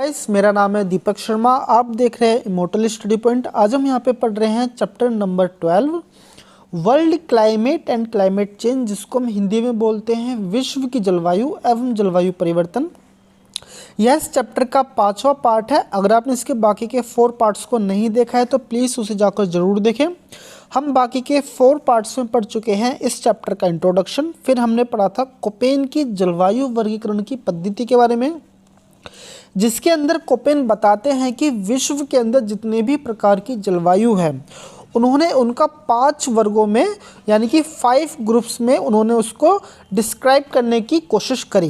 Guys, मेरा नाम है दीपक शर्मा। आप देख रहे हैं इमोर्टल स्टडी पॉइंट। आज हम यहाँ पे पढ़ रहे हैं chapter number 12 world climate and climate change, जिसको हम हिंदी में बोलते हैं विश्व की जलवायु एवं जलवायु परिवर्तन। यह इस चैप्टर का 5वां पार्ट है। अगर आपने इसके बाकी के 4 पार्ट्स को नहीं देखा है तो प्लीज़ उसे जाकर ज़रूर देखें। हम बाकी के 4 पार्ट्स में पढ़ चुके हैं इस चैप्टर का इंट्रोडक्शन। फिर हमने पढ़ा था कोपेन की जलवायु वर्गीकरण की पद्धति के बारे में, जिसके अंदर कोपेन बताते हैं कि विश्व के अंदर जितने भी प्रकार की जलवायु है उन्होंने उनका 5 वर्गों में यानी कि 5 ग्रुप्स में उन्होंने उसको डिस्क्राइब करने की कोशिश करी।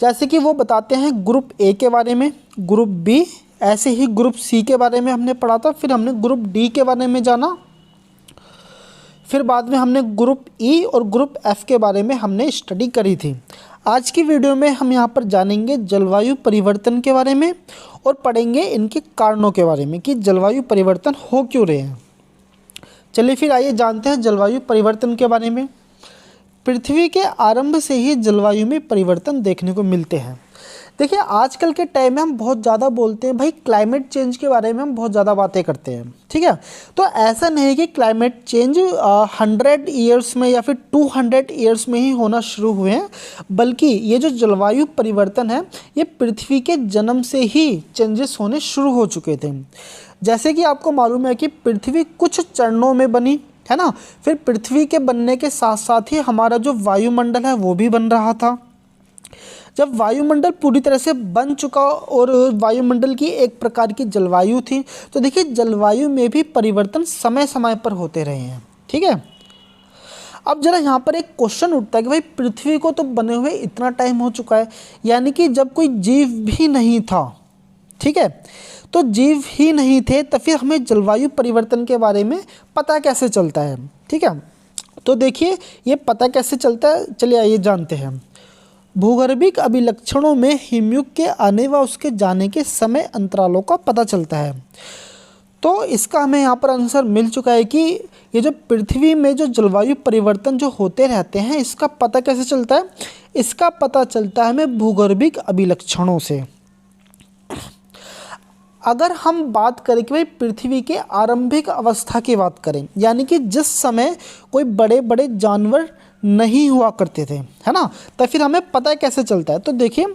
जैसे कि वो बताते हैं ग्रुप ए के बारे में, ग्रुप बी, ऐसे ही ग्रुप सी के बारे में हमने पढ़ा था। फिर हमने ग्रुप डी के बारे में जाना। फिर बाद में हमने ग्रुप ई और ग्रुप एफ के बारे में हमने स्टडी करी थी। आज की वीडियो में हम यहाँ पर जानेंगे जलवायु परिवर्तन के बारे में और पढ़ेंगे इनके कारणों के बारे में कि जलवायु परिवर्तन हो क्यों रहे हैं। चलिए फिर आइए जानते हैं जलवायु परिवर्तन के बारे में। पृथ्वी के आरंभ से ही जलवायु में परिवर्तन देखने को मिलते हैं। देखिए, आजकल के टाइम में हम बहुत ज़्यादा बोलते हैं भाई क्लाइमेट चेंज के बारे में, हम बहुत ज़्यादा बातें करते हैं, ठीक है। तो ऐसा नहीं है कि क्लाइमेट चेंज 100 ईयर्स में या फिर 200 ईयर्स में ही होना शुरू हुए हैं, बल्कि ये जो जलवायु परिवर्तन है ये पृथ्वी के जन्म से ही चेंजेस होने शुरू हो चुके थे। जैसे कि आपको मालूम है कि पृथ्वी कुछ चरणों में बनी है ना। फिर पृथ्वी के बनने के साथ साथ ही हमारा जो वायुमंडल है वो भी बन रहा था। जब वायुमंडल पूरी तरह से बन चुका और वायुमंडल की एक प्रकार की जलवायु थी, तो देखिए जलवायु में भी परिवर्तन समय समय पर होते रहे हैं, ठीक है। अब जरा यहाँ पर एक क्वेश्चन उठता है कि भाई पृथ्वी को तो बने हुए इतना टाइम हो चुका है, यानी कि जब कोई जीव भी नहीं था, ठीक है, तो जीव ही नहीं थे, तो फिर हमें जलवायु परिवर्तन के बारे में पता कैसे चलता है, ठीक है। तो देखिए ये पता कैसे चलता है, चलिए आइए जानते हैं। भूगर्भिक अभिलक्षणों में हिमयुग के आने व उसके जाने के समय अंतरालों का पता चलता है। तो इसका हमें यहाँ पर आंसर मिल चुका है कि ये जो पृथ्वी में जो जलवायु परिवर्तन जो होते रहते हैं इसका पता कैसे चलता है। इसका पता चलता है हमें भूगर्भिक अभिलक्षणों से। अगर हम बात करें कि भाई पृथ्वी के आरंभिक अवस्था की बात करें, यानी कि जिस समय कोई बड़े बड़े जानवर नहीं हुआ करते थे, है ना, तो फिर हमें पता कैसे चलता है। तो देखिए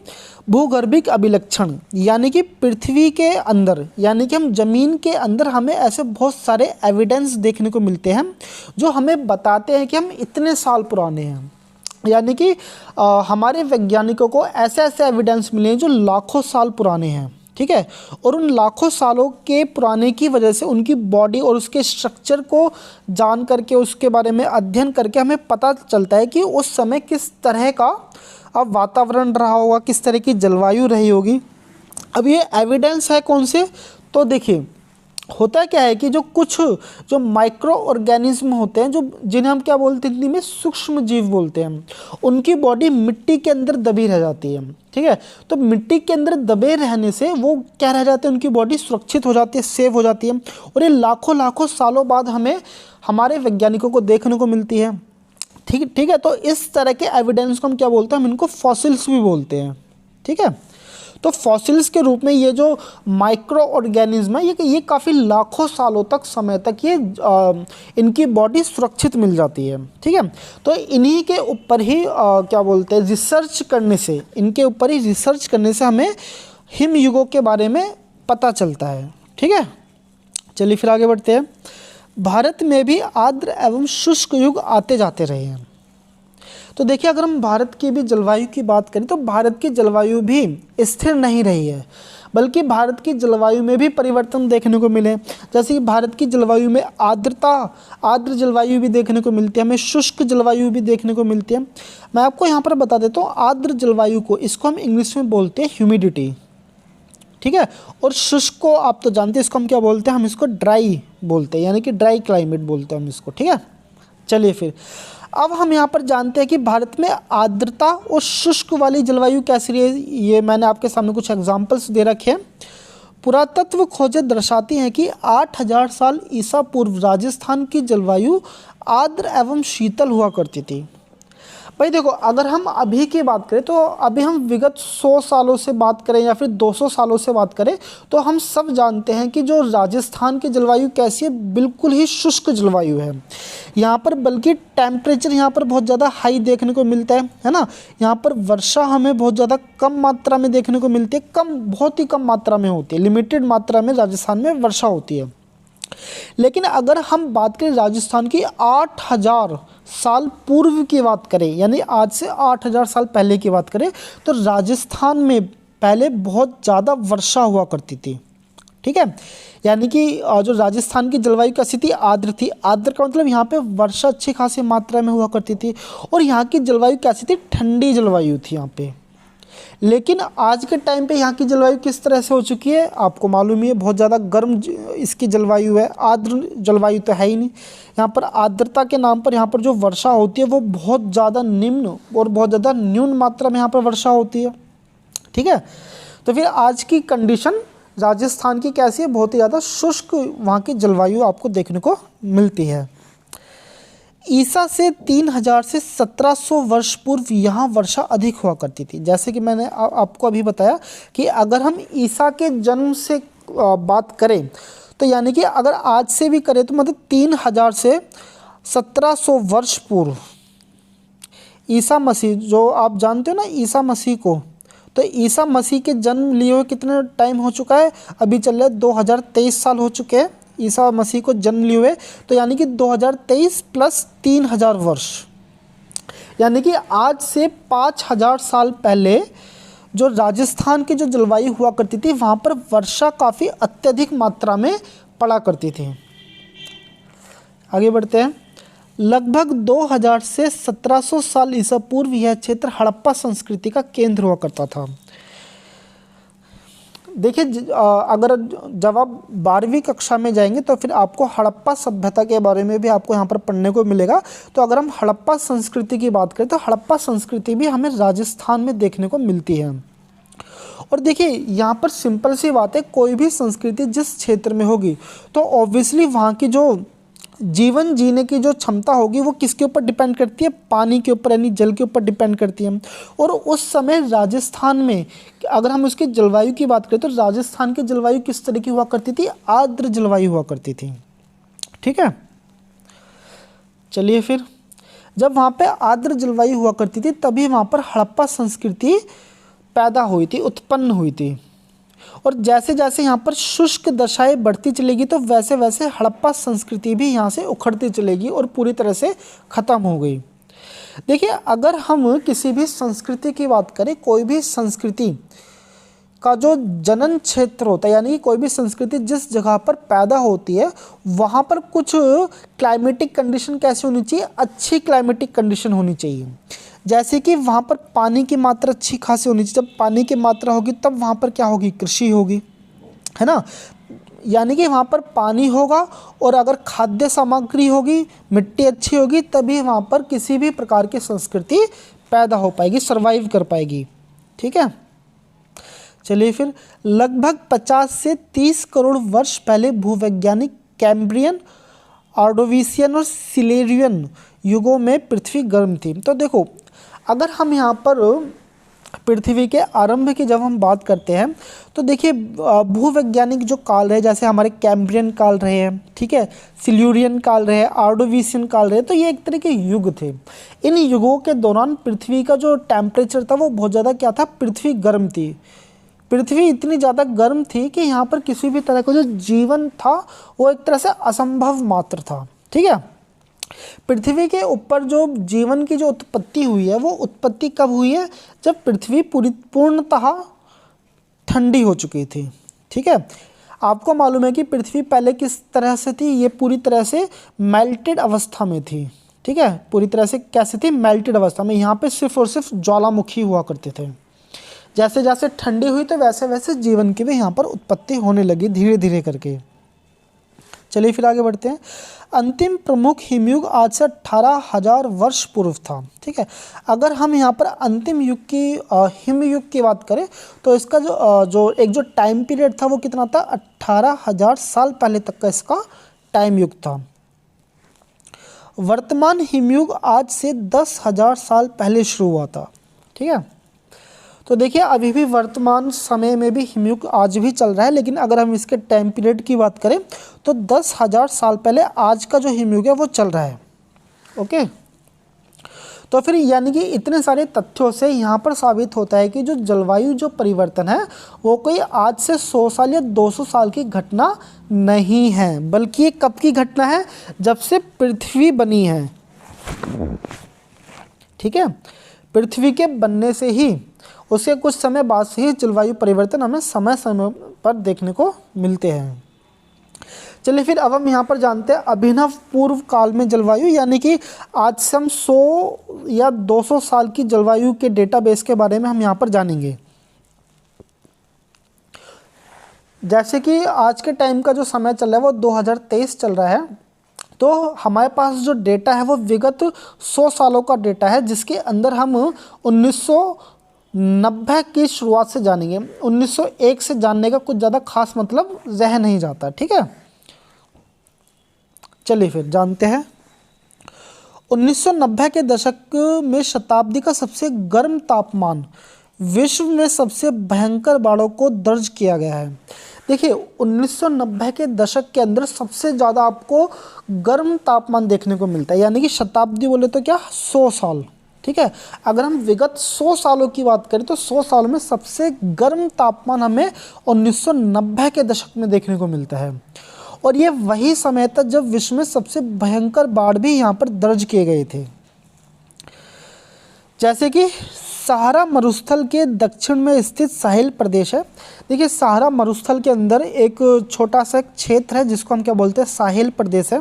भूगर्भिक अभिलक्षण यानी कि पृथ्वी के अंदर, यानी कि हम ज़मीन के अंदर हमें ऐसे बहुत सारे एविडेंस देखने को मिलते हैं जो हमें बताते हैं कि हम इतने साल पुराने हैं। यानी कि हमारे वैज्ञानिकों को ऐसे ऐसे एविडेंस मिले हैं जो लाखों साल पुराने हैं, ठीक है। और उन लाखों सालों के पुराने की वजह से उनकी बॉडी और उसके स्ट्रक्चर को जान करके, उसके बारे में अध्ययन करके हमें पता चलता है कि उस समय किस तरह का अब वातावरण रहा होगा, किस तरह की जलवायु रही होगी। अब ये एविडेंस है कौन से, तो देखिए होता क्या है कि जो माइक्रो ऑर्गेनिज्म होते हैं, जो जिन्हें हम क्या बोलते हैं हिंदी में सूक्ष्म जीव बोलते हैं, उनकी बॉडी मिट्टी के अंदर दबी रह जाती है, ठीक है। तो मिट्टी के अंदर दबे रहने से वो क्या रह जाते हैं, उनकी बॉडी सुरक्षित हो जाती है, सेफ हो जाती है। और ये लाखों लाखों सालों बाद हमें हमारे वैज्ञानिकों को देखने को मिलती है, ठीक है। तो इस तरह के एविडेंस को हम क्या बोलते हैं, हम इनको फॉसिल्स भी बोलते हैं, ठीक है। तो फॉसिल्स के रूप में ये जो माइक्रो ऑर्गेनिज्म है ये काफ़ी लाखों सालों तक समय तक ये इनकी बॉडी सुरक्षित मिल जाती है, ठीक है। तो इन्हीं के ऊपर ही क्या बोलते हैं रिसर्च करने से, इनके ऊपर ही रिसर्च करने से हमें हिमयुगों के बारे में पता चलता है, ठीक है। चलिए फिर आगे बढ़ते हैं। भारत में भी आर्द्र एवं शुष्क युग आते जाते रहे हैं। तो देखिए अगर हम भारत की भी जलवायु की बात करें तो भारत की जलवायु भी स्थिर नहीं रही है, बल्कि भारत की जलवायु में भी परिवर्तन देखने को मिले। जैसे कि भारत की जलवायु में आर्द्र जलवायु भी देखने को मिलती है, हमें शुष्क जलवायु भी देखने को मिलती है। मैं आपको यहाँ पर बता देता हूँ, आर्द्र जलवायु को इसको हम इंग्लिश में बोलते हैं ह्यूमिडिटी, ठीक है। और शुष्क को आप तो जानते हैं, इसको हम क्या बोलते हैं, हम इसको ड्राई बोलते हैं, यानी कि ड्राई क्लाइमेट बोलते हैं हम इसको, ठीक है। चलिए फिर अब हम यहाँ पर जानते हैं कि भारत में आर्द्रता और शुष्क वाली जलवायु कैसी रही है। ये मैंने आपके सामने कुछ एग्जांपल्स दे रखे हैं। पुरातत्व खोजें दर्शाती हैं कि 8000 साल ईसा पूर्व राजस्थान की जलवायु आर्द्र एवं शीतल हुआ करती थी। भाई देखो, अगर हम अभी की बात करें तो अभी हम विगत 100 सालों से बात करें या फिर 200 सालों से बात करें तो हम सब जानते हैं कि जो राजस्थान की जलवायु कैसी है, बिल्कुल ही शुष्क जलवायु है। यहाँ पर बल्कि टेम्परेचर यहाँ पर बहुत ज़्यादा हाई देखने को मिलता है ना। यहाँ पर वर्षा हमें बहुत ज़्यादा कम मात्रा में देखने को मिलती है, बहुत ही कम मात्रा में होती है, लिमिटेड मात्रा में राजस्थान में वर्षा होती है। लेकिन अगर हम बात करें राजस्थान की 8000 साल पूर्व की बात करें, यानी आज से 8000 साल पहले की बात करें, तो राजस्थान में पहले बहुत ज़्यादा वर्षा हुआ करती थी। ठीक है, यानी कि जो राजस्थान की जलवायु कैसी थी, आर्द्र थी। आर्द्र का मतलब यहाँ पे वर्षा अच्छी खासी मात्रा में हुआ करती थी। और यहाँ की जलवायु कैसी थी, ठंडी जलवायु थी यहाँ पे। लेकिन आज के टाइम पे यहाँ की जलवायु किस तरह से हो चुकी है, आपको मालूम ही है, बहुत ज़्यादा गर्म इसकी जलवायु है। आर्द्र जलवायु तो है ही नहीं। यहाँ पर आर्द्रता के नाम पर यहाँ पर जो वर्षा होती है वो बहुत ज़्यादा निम्न और बहुत ज़्यादा न्यून मात्रा में यहाँ पर वर्षा होती है। ठीक है, तो फिर आज की कंडीशन राजस्थान की कैसी है, बहुत ही ज़्यादा शुष्क वहाँ की जलवायु आपको देखने को मिलती है। ईसा से 3000 से 1700 वर्ष पूर्व यहाँ वर्षा अधिक हुआ करती थी। जैसे कि मैंने आपको अभी बताया कि अगर हम ईसा के जन्म से बात करें तो यानी कि अगर आज से भी करें तो मतलब 3000 से 1700 वर्ष पूर्व ईसा मसीह, जो आप जानते हो ना ईसा मसीह को, तो ईसा मसीह के जन्म लिए हुए कितने टाइम हो चुका है, अभी चल रहा है 2023 साल हो चुके हैं ईसा मसीह को जन्म लिए हुए। तो यानी कि 2023 प्लस 3000 वर्ष, यानी कि आज से 5000 साल पहले जो राजस्थान की जो जलवायु हुआ करती थी वहाँ पर वर्षा काफ़ी अत्यधिक मात्रा में पड़ा करती थी। आगे बढ़ते हैं। लगभग 2000 से 1700 साल ईसा पूर्व यह क्षेत्र हड़प्पा संस्कृति का केंद्र हुआ करता था। देखिए, अगर जब आप 12वीं कक्षा में जाएंगे तो फिर आपको हड़प्पा सभ्यता के बारे में भी आपको यहाँ पर पढ़ने को मिलेगा। तो अगर हम हड़प्पा संस्कृति की बात करें तो हड़प्पा संस्कृति भी हमें राजस्थान में देखने को मिलती है। और देखिए, यहाँ पर सिंपल सी बात है, कोई भी संस्कृति जिस क्षेत्र में होगी तो ऑब्वियसली वहाँ की जो जीवन जीने की जो क्षमता होगी वो किसके ऊपर डिपेंड करती है, पानी के ऊपर, यानी जल के ऊपर डिपेंड करती है। और उस समय राजस्थान में अगर हम उसकी जलवायु की बात करें तो राजस्थान की जलवायु किस तरह की हुआ करती थी, आर्द्र जलवायु हुआ करती थी। ठीक है, चलिए फिर जब वहाँ पे आर्द्र जलवायु हुआ करती थी तभी वहाँ पर हड़प्पा संस्कृति पैदा हुई थी, उत्पन्न हुई थी। और जैसे जैसे यहाँ पर शुष्क दशाएं बढ़ती चलेगी तो वैसे वैसे हड़प्पा संस्कृति भी यहाँ से उखड़ती चलेगी और पूरी तरह से ख़त्म हो गई। देखिए, अगर हम किसी भी संस्कृति की बात करें, कोई भी संस्कृति का जो जनन क्षेत्र होता है, यानी कि कोई भी संस्कृति जिस जगह पर पैदा होती है वहाँ पर कुछ क्लाइमेटिक कंडीशन कैसी होनी चाहिए, अच्छी क्लाइमेटिक कंडीशन होनी चाहिए। जैसे कि वहाँ पर पानी की मात्रा अच्छी खासी होनी चाहिए। जब पानी की मात्रा होगी तब वहाँ पर क्या होगी, कृषि होगी, है ना। यानी कि वहाँ पर पानी होगा और अगर खाद्य सामग्री होगी, मिट्टी अच्छी होगी, तभी वहाँ पर किसी भी प्रकार की संस्कृति पैदा हो पाएगी, सर्वाइव कर पाएगी। ठीक है, चलिए फिर लगभग 50 से 30 करोड़ वर्ष पहले भूवैज्ञानिक कैम्ब्रियन, ऑर्डोविशियन और सिलेरियन युगों में पृथ्वी गर्म थी। तो देखो, अगर हम यहाँ पर पृथ्वी के आरंभ की जब हम बात करते हैं तो देखिए, भूवैज्ञानिक जो काल रहे, जैसे हमारे कैम्ब्रियन काल रहे हैं, ठीक है, सिल्यूरियन काल रहे, ऑर्डोविशियन काल रहे, तो ये एक तरह के युग थे। इन युगों के दौरान पृथ्वी का जो टेम्परेचर था वो बहुत ज़्यादा क्या था, पृथ्वी गर्म थी। पृथ्वी इतनी ज़्यादा गर्म थी कि यहाँ पर किसी भी तरह का जो जीवन था वो एक तरह से असंभव मात्र था। ठीक है, पृथ्वी के ऊपर जो जीवन की जो उत्पत्ति हुई है वो उत्पत्ति कब हुई है, जब पृथ्वी पूर्णतः ठंडी हो चुकी थी। ठीक है, आपको मालूम है कि पृथ्वी पहले किस तरह से थी, ये पूरी तरह से मेल्टेड अवस्था में थी। ठीक है, पूरी तरह से कैसे थी, मेल्टेड अवस्था में। यहाँ पे सिर्फ और सिर्फ ज्वालामुखी हुआ करते थे। जैसे जैसे ठंडी हुई तो वैसे वैसे जीवन की भी यहाँ पर उत्पत्ति होने लगी धीरे धीरे करके। चलिए फिर आगे बढ़ते हैं। अंतिम प्रमुख हिमयुग आज से 18,000 वर्ष पूर्व था। ठीक है, अगर हम यहाँ पर अंतिम युग की हिमयुग की बात करें तो इसका जो टाइम पीरियड था वो कितना था, 18,000 साल पहले तक का इसका टाइम युग था। वर्तमान हिमयुग आज से 10,000 साल पहले शुरू हुआ था। ठीक है, तो देखिए अभी भी वर्तमान समय में भी हिमयुग आज भी चल रहा है, लेकिन अगर हम इसके टाइम पीरियड की बात करें तो 10,000 साल पहले आज का जो हिमयुग है वो चल रहा है। ओके, तो फिर यानी कि इतने सारे तथ्यों से यहाँ पर साबित होता है कि जो जलवायु जो परिवर्तन है वो कोई आज से 100 साल या 200 साल की घटना नहीं है, बल्कि ये कब की घटना है, जब से पृथ्वी बनी है। ठीक है, पृथ्वी के बनने से ही उसके कुछ समय बाद से ही जलवायु परिवर्तन हमें समय समय पर देखने को मिलते हैं। चलिए फिर अब हम यहाँ पर जानते हैं अभिनव पूर्व काल में जलवायु, यानी कि आज से हम 100 या 200 साल की जलवायु के डेटाबेस के बारे में हम यहाँ पर जानेंगे। जैसे कि आज के टाइम का जो समय चल रहा है वो 2023 चल रहा है, तो हमारे पास जो डेटा है वो विगत 100 सालों का डेटा है, जिसके अंदर हम 1990 की शुरुआत से जानेंगे। 1901 से जानने का कुछ ज़्यादा खास मतलब रह नहीं जाता। ठीक है, चलिए फिर जानते हैं। 1990 के दशक में शताब्दी का सबसे गर्म तापमान, विश्व में सबसे भयंकर बाढ़ों को दर्ज किया गया है। देखिए 1990 के दशक के अंदर सबसे ज़्यादा आपको गर्म तापमान देखने को मिलता है, यानी कि शताब्दी बोले तो क्या 100 साल। ठीक है, अगर हम विगत 100 सालों की बात करें तो 100 सालों में सबसे गर्म तापमान हमें 1990 के दशक में देखने को मिलता है, और ये वही समय था जब विश्व में सबसे भयंकर बाढ़ भी यहाँ पर दर्ज किए गए थे। जैसे कि सहारा मरुस्थल के दक्षिण में स्थित साहिल प्रदेश है। देखिए सहारा मरुस्थल के अंदर एक छोटा सा क्षेत्र है जिसको हम क्या बोलते हैं, साहिल प्रदेश है।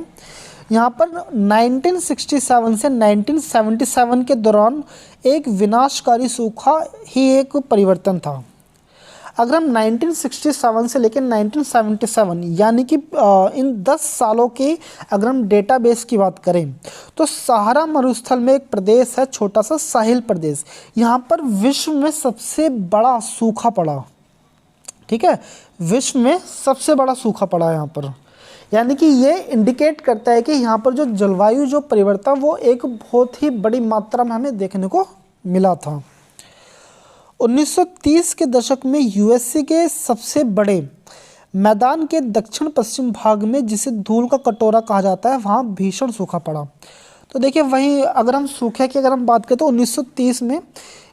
यहाँ पर 1967 से 1977 के दौरान एक विनाशकारी सूखा ही एक परिवर्तन था। अगर हम 1967 से लेकर 1977 यानी कि इन 10 सालों के अगर हम डेटाबेस की बात करें तो सहारा मरुस्थल में एक प्रदेश है छोटा सा साहिल प्रदेश, यहाँ पर विश्व में सबसे बड़ा सूखा पड़ा। ठीक है, विश्व में सबसे बड़ा सूखा पड़ा यहाँ पर, यानी कि ये इंडिकेट करता है कि यहाँ पर जो जलवायु जो परिवर्तन वो एक बहुत ही बड़ी मात्रा में हमें देखने को मिला था। 1930 के दशक में यूएसए के सबसे बड़े मैदान के दक्षिण पश्चिम भाग में, जिसे धूल का कटोरा कहा जाता है, वहाँ भीषण सूखा पड़ा। तो देखिए वहीं अगर हम सूखे की अगर हम बात करें तो 1930 में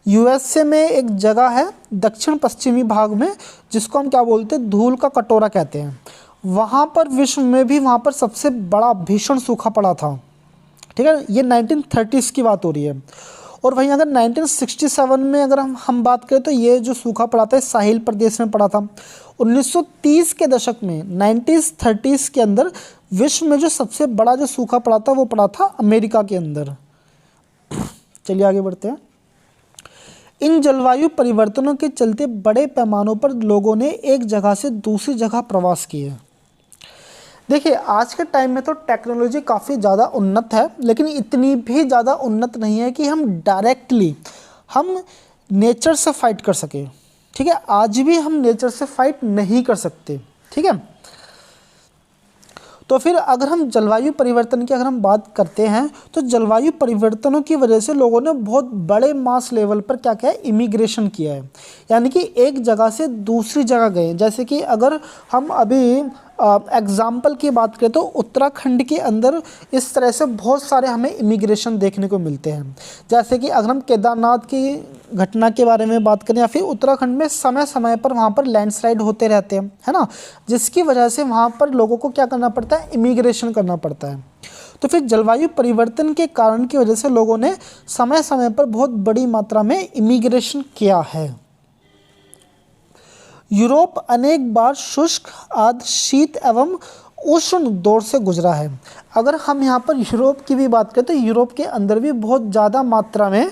यूएसए में एक जगह है दक्षिण पश्चिमी भाग में जिसको हम क्या बोलते हैं, धूल का कटोरा कहते हैं। वहाँ पर विश्व में भी वहाँ पर सबसे बड़ा भीषण सूखा पड़ा था। ठीक है, ये 1930s की बात हो रही है। और वहीं अगर 1967 में अगर हम बात करें तो ये जो सूखा पड़ा था साहिल प्रदेश में पड़ा था। 1930 के दशक में 1930s के अंदर विश्व में जो सबसे बड़ा जो सूखा पड़ा था वो पड़ा था अमेरिका के अंदर। चलिए आगे बढ़ते हैं। इन जलवायु परिवर्तनों के चलते बड़े पैमानों पर लोगों ने एक जगह से दूसरी जगह प्रवास किए। देखिए आज के टाइम में तो टेक्नोलॉजी काफ़ी ज़्यादा उन्नत है, लेकिन इतनी भी ज़्यादा उन्नत नहीं है कि हम डायरेक्टली हम नेचर से फाइट कर सके। ठीक है, आज भी हम नेचर से फाइट नहीं कर सकते। ठीक है, तो फिर अगर हम जलवायु परिवर्तन की अगर हम बात करते हैं तो जलवायु परिवर्तनों की वजह से लोगों ने बहुत बड़े मास लेवल पर क्या किया है, इमिग्रेशन किया है, यानी कि एक जगह से दूसरी जगह गए। जैसे कि अगर हम अभी एग्जाम्पल की बात करें तो उत्तराखंड के अंदर इस तरह से बहुत सारे हमें इमिग्रेशन देखने को मिलते हैं। जैसे कि अगर हम केदारनाथ की घटना के बारे में बात करें या फिर उत्तराखंड में समय समय पर वहाँ पर लैंडस्लाइड होते रहते हैं, है ना, जिसकी वजह से वहाँ पर लोगों को क्या करना पड़ता है, इमिग्रेशन करना पड़ता है। तो फिर जलवायु परिवर्तन के कारण की वजह से लोगों ने समय समय पर बहुत बड़ी मात्रा में इमिग्रेशन किया है। यूरोप अनेक बार शुष्क, आर्द्र, शीत एवं उष्ण दौर से गुजरा है। अगर हम यहाँ पर यूरोप की भी बात करें तो यूरोप के अंदर भी बहुत ज़्यादा मात्रा में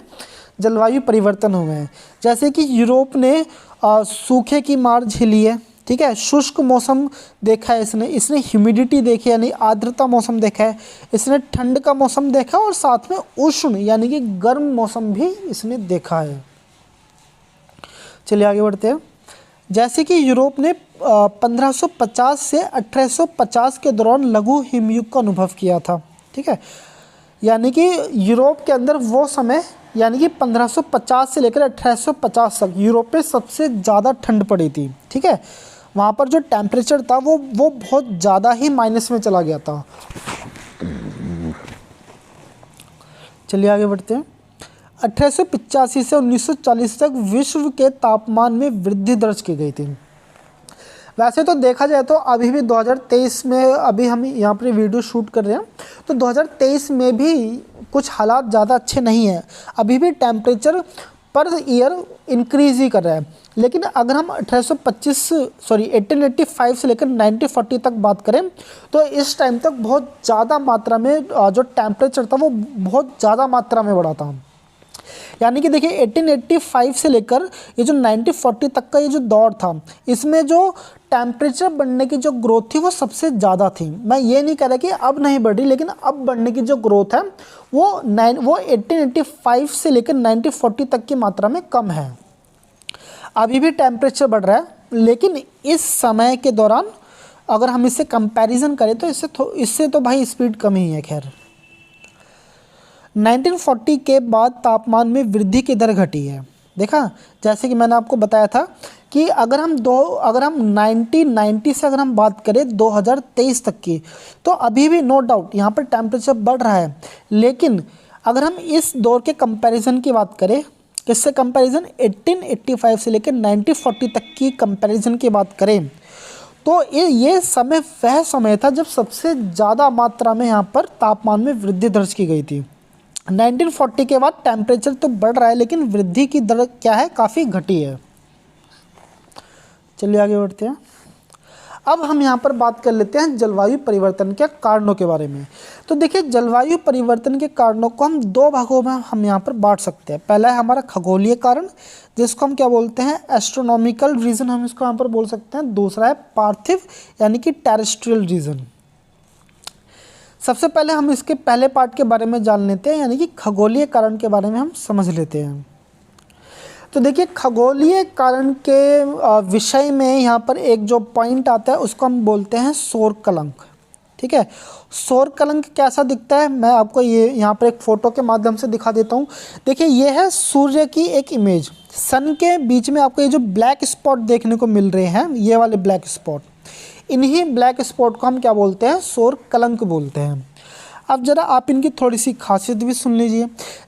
जलवायु परिवर्तन हुए हैं। जैसे कि यूरोप ने सूखे की मार झेली है। ठीक है, शुष्क मौसम देखा है इसने ह्यूमिडिटी देखी यानी आर्द्रता मौसम देखा है, इसने ठंड का मौसम देखा और साथ में उष्ण यानी कि गर्म मौसम भी इसने देखा है। चलिए आगे बढ़ते हैं। जैसे कि यूरोप ने 1550 से 1850 के दौरान लघु हिमयुग का अनुभव किया था। ठीक है, यानी कि यूरोप के अंदर वो समय यानी कि 1550 से लेकर 1850 तक यूरोप में सबसे ज़्यादा ठंड पड़ी थी। ठीक है, वहाँ पर जो टेम्परेचर था वो बहुत ज़्यादा ही माइनस में चला गया था। चलिए आगे बढ़ते हैं। 1885 से 1940 तक विश्व के तापमान में वृद्धि दर्ज की गई थी। वैसे तो देखा जाए तो अभी भी 2023 में, अभी हम यहाँ पर वीडियो शूट कर रहे हैं, तो 2023 में भी कुछ हालात ज़्यादा अच्छे नहीं हैं। अभी भी टेम्परेचर पर ईयर इंक्रीज़ ही कर रहा है। लेकिन अगर हम 1885 से लेकर 1940 तक बात करें तो इस टाइम तक बहुत ज़्यादा मात्रा में जो टेम्परेचर था वो बहुत ज़्यादा मात्रा में बढ़ा था। यानी कि देखिए 1885 से लेकर ये जो 1940 तक का ये जो दौर था, इसमें जो टेम्परेचर बढ़ने की जो ग्रोथ थी वो सबसे ज़्यादा थी। मैं ये नहीं कह रहा कि अब नहीं बढ़ रही, लेकिन अब बढ़ने की जो ग्रोथ है वो 1885 से लेकर 1940 तक की मात्रा में कम है। अभी भी टेम्परेचर बढ़ रहा है, लेकिन इस समय के दौरान अगर हम इससे कंपैरिजन करें तो इससे तो भाई स्पीड कम ही है। खैर 1940 के बाद तापमान में वृद्धि की दर घटी है। देखा, जैसे कि मैंने आपको बताया था कि अगर हम 1990 से अगर हम बात करें 2023 तक की, तो अभी भी नो डाउट यहाँ पर टेम्परेचर बढ़ रहा है। लेकिन अगर हम इस दौर के कंपैरिजन की बात करें, किससे कंपैरिजन, 1885 से लेकर 1940 तक की कंपैरिजन की बात करें, तो ये समय वह समय था जब सबसे ज़्यादा मात्रा में यहाँ पर तापमान में वृद्धि दर्ज की गई थी। 1940 के बाद टेम्परेचर तो बढ़ रहा है, लेकिन वृद्धि की दर क्या है, काफ़ी घटी है। चलिए आगे बढ़ते हैं। अब हम यहाँ पर बात कर लेते हैं जलवायु परिवर्तन के कारणों के बारे में। तो देखिए, जलवायु परिवर्तन के कारणों को हम दो भागों में हम यहाँ पर बांट सकते हैं। पहला है हमारा खगोलीय कारण, जिसको हम क्या बोलते हैं, एस्ट्रोनॉमिकल रीज़न हम इसको यहाँ पर बोल सकते हैं। दूसरा है पार्थिव यानी कि टेरेस्ट्रियल रीज़न। सबसे पहले हम इसके पहले पार्ट के बारे में जान लेते हैं, यानी कि खगोलीय कारण के बारे में हम समझ लेते हैं। तो देखिए, खगोलीय कारण के विषय में यहाँ पर एक जो पॉइंट आता है उसको हम बोलते हैं सौर कलंक। ठीक है, सौर कलंक कैसा दिखता है मैं आपको ये यहाँ पर एक फ़ोटो के माध्यम से दिखा देता हूँ। देखिए, ये है सूर्य की एक इमेज, सन के बीच में आपको ये जो ब्लैक स्पॉट देखने को मिल रहे हैं, ये वाले ब्लैक स्पॉट, इन्हीं ब्लैक स्पॉट को हम क्या बोलते हैं, सौर कलंक बोलते हैं। अब ज़रा आप इनकी थोड़ी सी खासियत भी सुन लीजिए।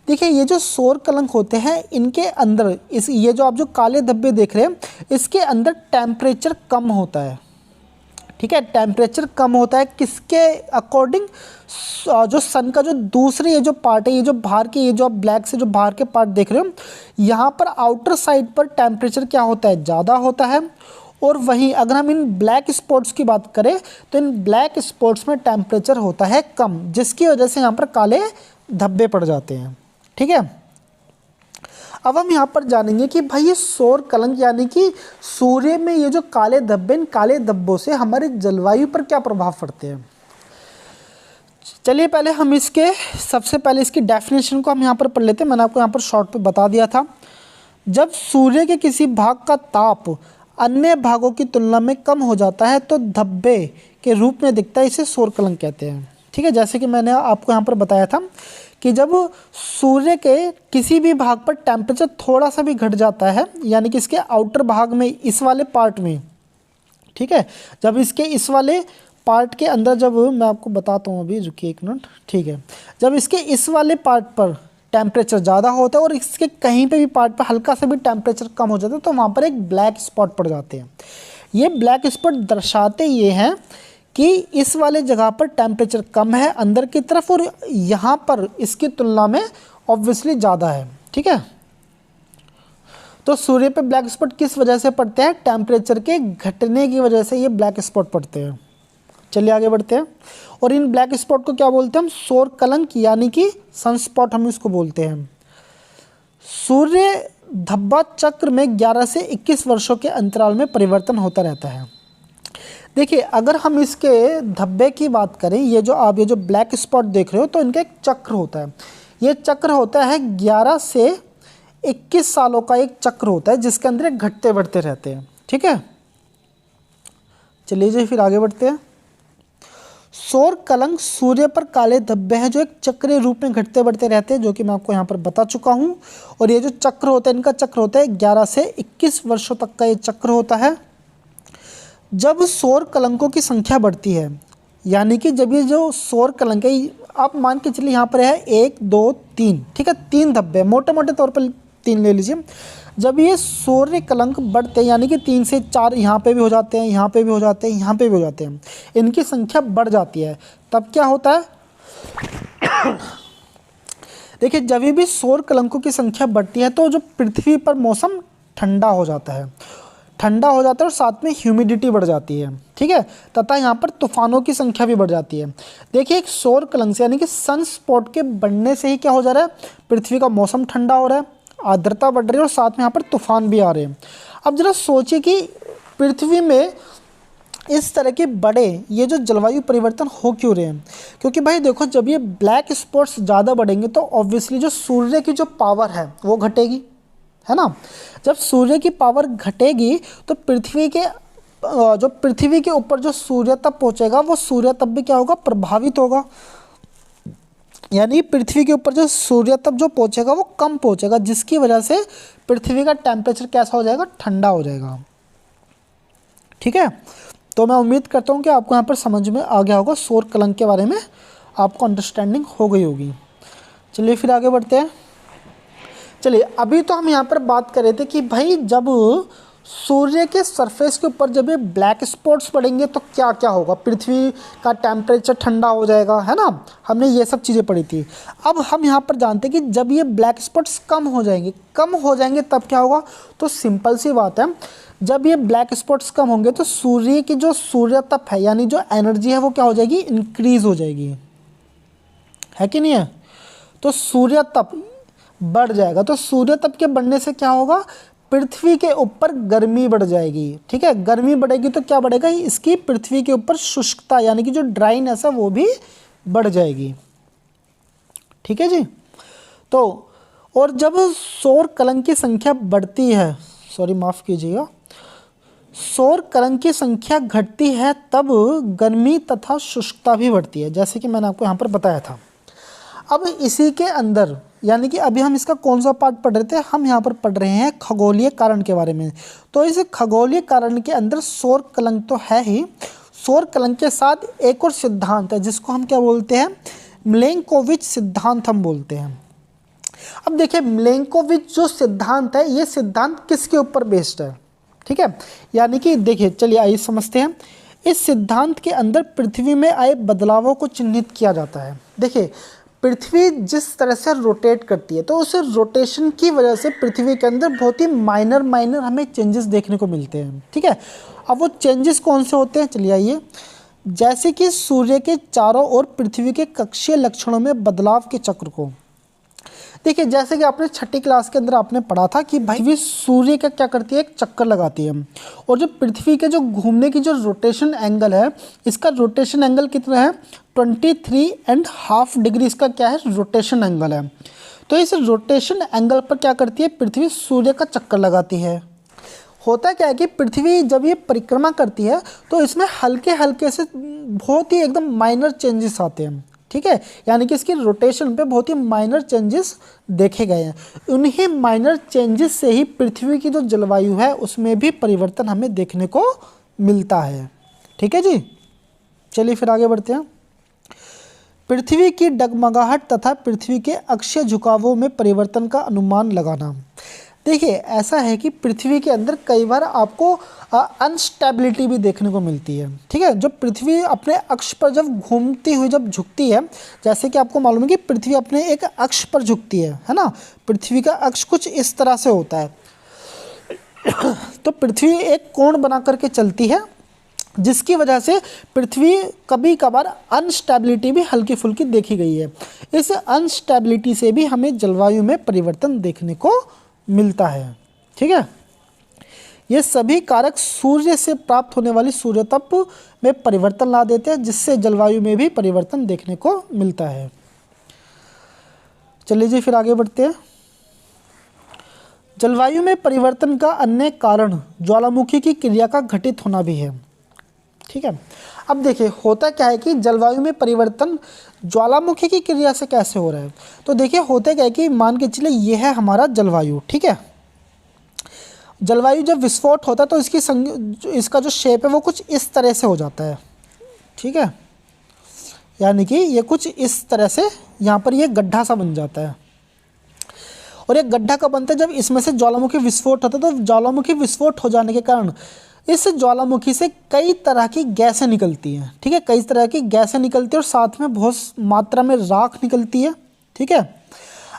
देखिए, ये जो सौर कलंक होते हैं, इनके अंदर ये जो आप जो काले धब्बे देख रहे हैं, इसके अंदर टेम्परेचर कम होता है। ठीक है, टेम्परेचर कम होता है किसके अकॉर्डिंग, जो सन का जो दूसरी ये जो पार्ट है, ये जो बाहर के, ये जो आप ब्लैक से जो बाहर के पार्ट देख रहे हो, यहाँ पर आउटर साइड पर टेम्परेचर क्या होता है, ज़्यादा होता है। और वहीं अगर हम इन ब्लैक स्पॉट्स की बात करें तो इन ब्लैक स्पॉट्स में टेम्परेचर होता है कम, जिसकी वजह से यहाँ पर काले धब्बे पड़ जाते हैं। ठीक है, अब हम यहाँ पर जानेंगे कि भाई ये सौर कलंक यानी कि सूर्य में ये जो काले धब्बे, इन काले धब्बों से हमारे जलवायु पर क्या प्रभाव पड़ते हैं। चलिए पहले हम सबसे पहले इसकी डेफिनेशन को हम यहाँ पर पढ़ लेते हैं। मैंने आपको यहाँ पर शॉर्ट पे बता दिया था, जब सूर्य के किसी भाग का ताप अन्य भागों की तुलना में कम हो जाता है तो धब्बे के रूप में दिखता है, इसे सौर कलंक कहते हैं। ठीक है, जैसे कि मैंने आपको यहाँ पर बताया था कि जब सूर्य के किसी भी भाग पर टेम्परेचर थोड़ा सा भी घट जाता है, यानी कि इसके आउटर भाग में, इस वाले पार्ट में, ठीक है, जब इसके इस वाले पार्ट के अंदर, जब मैं आपको बताता हूँ, अभी रुकिए एक मिनट। ठीक है, जब इसके इस वाले पार्ट पर टेम्परेचर ज़्यादा होता है और इसके कहीं पे भी पार्ट पर हल्का सा भी टेम्परेचर कम हो जाता है, तो वहाँ पर एक ब्लैक स्पॉट पड़ जाते हैं। ये ब्लैक स्पॉट दर्शाते ये हैं कि इस वाले जगह पर टेम्परेचर कम है अंदर की तरफ, और यहाँ पर इसकी तुलना में ऑब्वियसली ज़्यादा है। ठीक है, तो सूर्य पे ब्लैक स्पॉट किस वजह से पड़ते हैं, टेम्परेचर के घटने की वजह से ये ब्लैक स्पॉट पड़ते हैं। चलिए आगे बढ़ते हैं। और इन ब्लैक स्पॉट को क्या बोलते हैं हम, सौर कलंक यानी कि सनस्पॉट हम इसको बोलते हैं। सूर्य धब्बा चक्र में 11 से 21 वर्षों के अंतराल में परिवर्तन होता रहता है। देखिए, अगर हम इसके धब्बे की बात करें, ये जो ब्लैक स्पॉट देख रहे हो, तो इनका एक चक्र होता है। ये चक्र होता है 11 से 21 सालों का एक चक्र होता है, जिसके अंदर घटते बढ़ते रहते हैं। ठीक है, चलिए जी फिर आगे बढ़ते हैं। सौर कलंक सूर्य पर काले धब्बे हैं जो एक चक्रीय रूप में घटते बढ़ते रहते हैं, जो कि मैं आपको यहाँ पर बता चुका हूँ। और ये जो चक्र होता है, इनका चक्र होता है 11 से 21 वर्षों तक का ये चक्र होता है। जब सौर कलंकों की संख्या बढ़ती है, यानी कि जब ये जो सौर कलंक है, आप मान के चलिए यहाँ पर है 1 2 3, ठीक है, 3 धब्बे, मोटे मोटे तौर पर 3 ले लीजिए। जब ये सूर्य कलंक बढ़ते हैं, यानी कि 3 से 4 यहाँ पे भी हो जाते हैं, यहाँ पे भी हो जाते हैं, यहाँ पे भी हो जाते हैं, इनकी संख्या बढ़ जाती है, तब क्या होता है देखिए, जब भी सौर कलंकों की संख्या बढ़ती है तो जो पृथ्वी पर मौसम ठंडा हो जाता है, ठंडा हो जाता है और साथ में ह्यूमिडिटी बढ़ जाती है, ठीक है, तथा यहाँ पर तूफानों की संख्या भी बढ़ जाती है। देखिए, एक सौर कलंक से यानी कि सनस्पॉट के बढ़ने से ही क्या हो जा रहा है, पृथ्वी का मौसम ठंडा हो रहा है, आर्द्रता बढ़ रही है और साथ में यहाँ पर तूफान भी आ रहे हैं। अब जरा सोचिए कि पृथ्वी में इस तरह के बड़े ये जो जलवायु परिवर्तन हो क्यों रहे हैं, क्योंकि भाई देखो, जब ये ब्लैक स्पॉट्स ज़्यादा बढ़ेंगे तो ऑब्वियसली जो सूर्य की जो पावर है वो घटेगी, है ना। जब सूर्य की पावर घटेगी तो पृथ्वी के ऊपर जो सूर्य तप पहुँचेगा वो सूर्य तप भी क्या होगा, प्रभावित होगा, यानी पृथ्वी के ऊपर जो सूर्य तप जो पहुँचेगा वो कम पहुँचेगा, जिसकी वजह से पृथ्वी का टेम्परेचर कैसा हो जाएगा, ठंडा हो जाएगा, ठीक है। तो मैं उम्मीद करता हूँ कि आपको यहाँ पर समझ में आ गया होगा, सौर कलंक के बारे में आपको अंडरस्टैंडिंग हो गई होगी। चलिए फिर आगे बढ़ते हैं। चलिए, अभी तो हम यहाँ पर बात कर रहे थे कि भाई जब सूर्य के सरफेस के ऊपर जब ये ब्लैक स्पॉट्स पड़ेंगे तो क्या क्या होगा, पृथ्वी का टेम्परेचर ठंडा हो जाएगा, है ना, हमने ये सब चीज़ें पढ़ी थी। अब हम यहाँ पर जानते हैं कि जब ये ब्लैक स्पॉट्स कम हो जाएंगे तब क्या होगा, तो सिंपल सी बात है, जब ये ब्लैक स्पॉट्स कम होंगे तो सूर्य की जो सूर्य तप है, यानी जो एनर्जी है वो क्या हो जाएगी, इंक्रीज हो जाएगी, है कि नहीं है। तो सूर्य तप बढ़ जाएगा, तो सूर्य तप के बढ़ने से क्या होगा, पृथ्वी के ऊपर गर्मी बढ़ जाएगी, ठीक है। गर्मी बढ़ेगी तो क्या बढ़ेगा, इसकी पृथ्वी के ऊपर शुष्कता यानी कि जो ड्राइनेस है वो भी बढ़ जाएगी, ठीक है जी। तो और जब सौर कलंक की संख्या बढ़ती है, माफ़ कीजिएगा, सौर कलंक की संख्या घटती है तब गर्मी तथा शुष्कता भी बढ़ती है, जैसे कि मैंने आपको यहाँ पर बताया था। अब इसी के अंदर, यानी कि अभी हम इसका कौन सा पार्ट पढ़ रहे थे, हम यहाँ पर पढ़ रहे हैं खगोलीय कारण के बारे में। तो इस खगोलीय कारण के अंदर सौर कलंक तो है ही, सौर कलंक के साथ एक और सिद्धांत है जिसको हम क्या बोलते हैं, मिलेंकोविच सिद्धांत हम बोलते हैं। अब देखिए, मिलेंकोविच जो सिद्धांत है, ये सिद्धांत किसके ऊपर बेस्ड है, ठीक है, यानी कि देखिए, चलिए आइए समझते हैं। इस सिद्धांत के अंदर पृथ्वी में आए बदलावों को चिन्हित किया जाता है। देखिए, पृथ्वी जिस तरह से रोटेट करती है, तो उस रोटेशन की वजह से पृथ्वी के अंदर बहुत ही माइनर हमें चेंजेस देखने को मिलते हैं, ठीक है। अब वो चेंजेस कौन से होते हैं, चलिए आइए। जैसे कि सूर्य के चारों ओर पृथ्वी के कक्षीय लक्षणों में बदलाव के चक्र को, देखिए, जैसे कि आपने छठी क्लास के अंदर आपने पढ़ा था कि भाई सूर्य का क्या करती है, एक चक्कर लगाती है, और जो पृथ्वी के जो घूमने की जो रोटेशन एंगल है, इसका रोटेशन एंगल कितना है, 23.5 डिग्री इसका क्या है, रोटेशन एंगल है। तो इस रोटेशन एंगल पर क्या करती है, पृथ्वी सूर्य का चक्कर लगाती है। होता क्या है कि पृथ्वी जब ये परिक्रमा करती है तो इसमें हल्के हल्के से बहुत ही एकदम माइनर चेंजेस आते हैं, ठीक है, यानी कि इसकी रोटेशन पे बहुत ही माइनर चेंजेस देखे गए हैं। उन्हीं माइनर चेंजेस से ही पृथ्वी की जो जलवायु है उसमें भी परिवर्तन हमें देखने को मिलता है, ठीक है जी। चलिए फिर आगे बढ़ते हैं। पृथ्वी की डगमगाहट तथा पृथ्वी के अक्षीय झुकावों में परिवर्तन का अनुमान लगाना। देखिए, ऐसा है कि पृथ्वी के अंदर कई बार आपको अनस्टेबिलिटी भी देखने को मिलती है, ठीक है। जब पृथ्वी अपने अक्ष पर जब घूमती हुई जब झुकती है, जैसे कि आपको मालूम है कि पृथ्वी अपने एक अक्ष पर झुकती है ना, पृथ्वी का अक्ष कुछ इस तरह से होता है। तो पृथ्वी एक कोण बना करके चलती है, जिसकी वजह से पृथ्वी कभी कभार अनस्टेबिलिटी भी हल्की फुल्की देखी गई है। इस अनस्टेबिलिटी से भी हमें जलवायु में परिवर्तन देखने को मिलता है, ठीक है। ये सभी कारक सूर्य से प्राप्त होने वाली सूर्य तप में परिवर्तन ला देते हैं, जिससे जलवायु में भी परिवर्तन देखने को मिलता है। चलिए जी फिर आगे बढ़ते हैं। जलवायु में परिवर्तन का अन्य कारण ज्वालामुखी की क्रिया का घटित होना भी है। ठीक है। अब देखिए होता क्या है कि जलवायु में परिवर्तन ज्वालामुखी की क्रिया से कैसे हो रहा है। तो देखिए होता क्या है कि मान के चलिए ये है हमारा जलवायु, ठीक है। जलवायु जब विस्फोट होता है तो इसका जो शेप है वो कुछ इस तरह से हो जाता है, ठीक है। यानी कि ये कुछ इस तरह से यहाँ पर ये गड्ढा सा बन जाता है। और ये गड्ढा कब बनता है, जब इसमें से ज्वालामुखी विस्फोट होता है। तो ज्वालामुखी विस्फोट हो जाने के कारण इस ज्वालामुखी से कई तरह की गैसें निकलती हैं, ठीक है। कई तरह की गैसें निकलती हैं और साथ में बहुत मात्रा में राख निकलती है, ठीक है।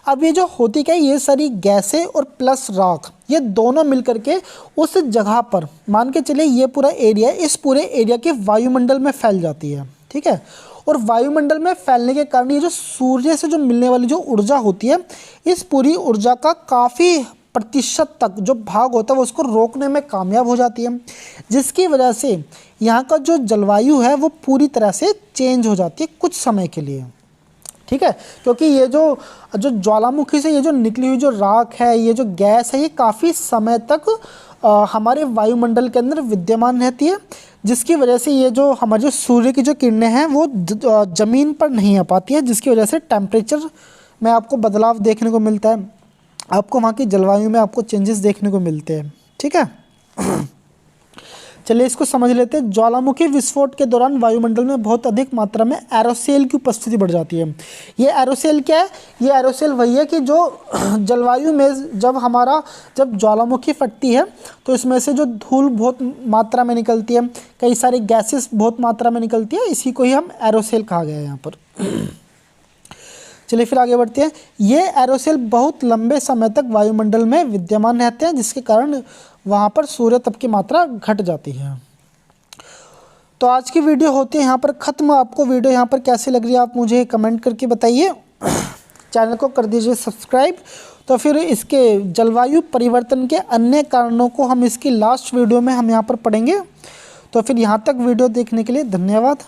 अब ये जो होती क्या है, ये सारी गैसें और प्लस राख ये दोनों मिलकर के उस जगह पर मान के चलिए ये पूरा एरिया, इस पूरे एरिया के वायुमंडल में फैल जाती है, ठीक है। और वायुमंडल में फैलने के कारण ये जो सूर्य से जो मिलने वाली जो ऊर्जा होती है, इस पूरी ऊर्जा का काफ़ी प्रतिशत तक जो भाग होता है वो उसको रोकने में कामयाब हो जाती है, जिसकी वजह से यहाँ का जो जलवायु है वो पूरी तरह से चेंज हो जाती है कुछ समय के लिए, ठीक है। क्योंकि ये जो ज्वालामुखी से ये जो निकली हुई जो राख है, ये जो गैस है, ये काफ़ी समय तक हमारे वायुमंडल के अंदर विद्यमान रहती है, जिसकी वजह से ये जो हमारे जो सूर्य की जो किरणें हैं वो ज़मीन पर नहीं आ पाती है, जिसकी वजह से टेम्परेचर में आपको बदलाव देखने को मिलता है, आपको वहाँ की जलवायु में आपको चेंजेस देखने को मिलते हैं, ठीक है। चलिए इसको समझ लेते हैं। ज्वालामुखी विस्फोट के दौरान वायुमंडल में बहुत अधिक मात्रा में एरोसेल की उपस्थिति बढ़ जाती है। ये एरोसेल क्या है, ये एरोसेल वही है कि जो जलवायु में जब ज्वालामुखी फटती है तो इसमें से जो धूल बहुत मात्रा में निकलती है, कई सारी गैसेस बहुत मात्रा में निकलती है, इसी को ही हम एरोसेल कहा गया है यहाँ पर। चलिए फिर आगे बढ़ते हैं। ये एरोसेल बहुत लंबे समय तक वायुमंडल में विद्यमान रहते हैं, जिसके कारण वहाँ पर सूर्य तप की मात्रा घट जाती है। तो आज की वीडियो होती है यहाँ पर ख़त्म। आपको वीडियो यहाँ पर कैसी लग रही है आप मुझे कमेंट करके बताइए। चैनल को कर दीजिए सब्सक्राइब। तो फिर इसके जलवायु परिवर्तन के अन्य कारणों को हम इसकी लास्ट वीडियो में हम यहाँ पर पढ़ेंगे। तो फिर यहाँ तक वीडियो देखने के लिए धन्यवाद।